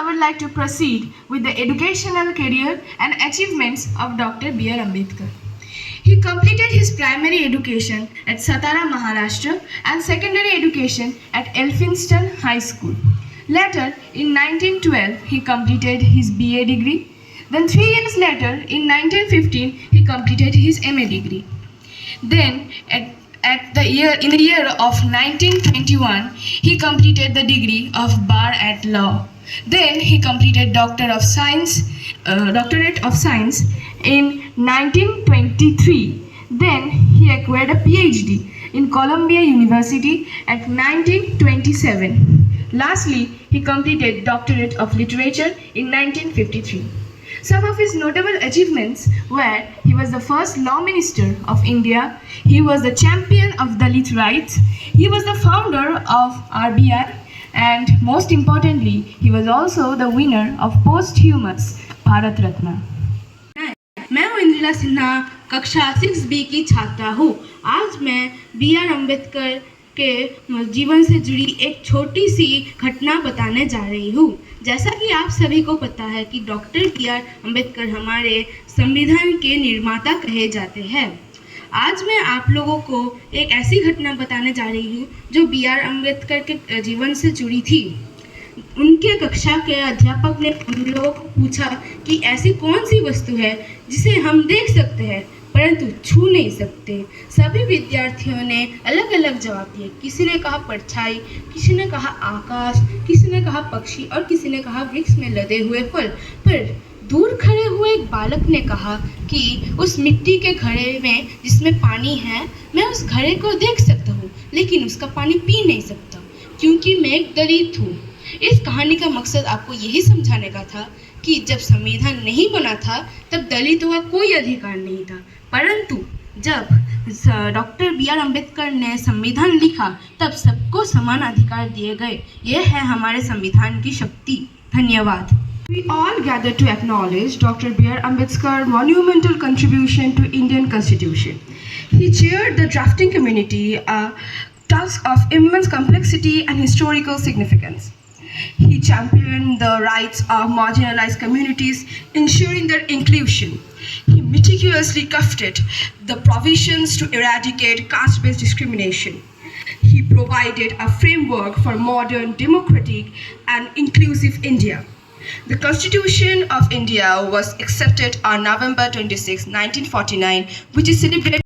would like to proceed with the educational career and achievements of Dr. B.R. Ambedkar. He completed his primary education at Satara, Maharashtra and secondary education at Elphinstone High School. Later, in 1912, he completed his BA degree. Then 3 years later, in 1915, he completed his MA degree. Then, in the year of 1921, he completed the degree of Bar at Law. Then he completed Doctorate of Science in 1923. Then he acquired a PhD in Columbia University at 1927. Lastly, he completed Doctorate of Literature in 1953. Some of his notable achievements were he was the first Law Minister of India, he was the champion of Dalit rights, he was the founder of RBI, and most importantly, he was also the winner of posthumous Bharat Ratna. मैं हूँ इंद्रिला सिन्हा, कक्षा 6B की छात्रा हूँ। आज मैं B.R. Ambedkar के जीवन से जुड़ी एक छोटी सी घटना बताने जा रही हूँ। जैसा कि आप सभी को पता है कि डॉक्टर B.R. अम्बेडकर हमारे संविधान के निर्माता कहे जाते हैं। आज मैं आप लोगों को एक ऐसी घटना बताने जा रही हूँ जो B.R. अम्बेडकर के जीवन से जुड़ी थी। उनके कक्षा के अध्यापक ने हम लोगों को पूछा कि ऐसी कौन सी वस्तु है जिसे हम देख सकते हैं परंतु छू नहीं सकते। सभी विद्यार्थियों ने अलग अलग जवाब दिए। किसी ने कहा परछाई, किसी ने कहा आकाश, किसी ने कहा पक्षी और किसी ने कहा वृक्ष में लदे हुए फल। पर दूर खड़े हुए एक बालक ने कहा कि उस मिट्टी के घड़े में जिसमें पानी है, मैं उस घड़े को देख सकता हूँ लेकिन उसका पानी पी नहीं सकता क्योंकि मैं एक दलित हूँ। इस कहानी का मकसद आपको यही समझाने का था कि जब संविधान नहीं बना था तब दलितों का कोई अधिकार नहीं था, परंतु जब डॉक्टर B.R. अम्बेडकर ने संविधान लिखा तब सबको समान अधिकार दिए गए। यह है हमारे संविधान की शक्ति। धन्यवाद। We all gather to acknowledge Dr. B.R. Ambedkar's monumental contribution to Indian Constitution. He chaired the drafting committee, a task of immense complexity and historical significance. He championed the rights of marginalized communities, ensuring their inclusion. He meticulously crafted the provisions to eradicate caste-based discrimination. He provided a framework for modern, democratic, and inclusive India. The Constitution of India was accepted on November 26, 1949, which is celebrated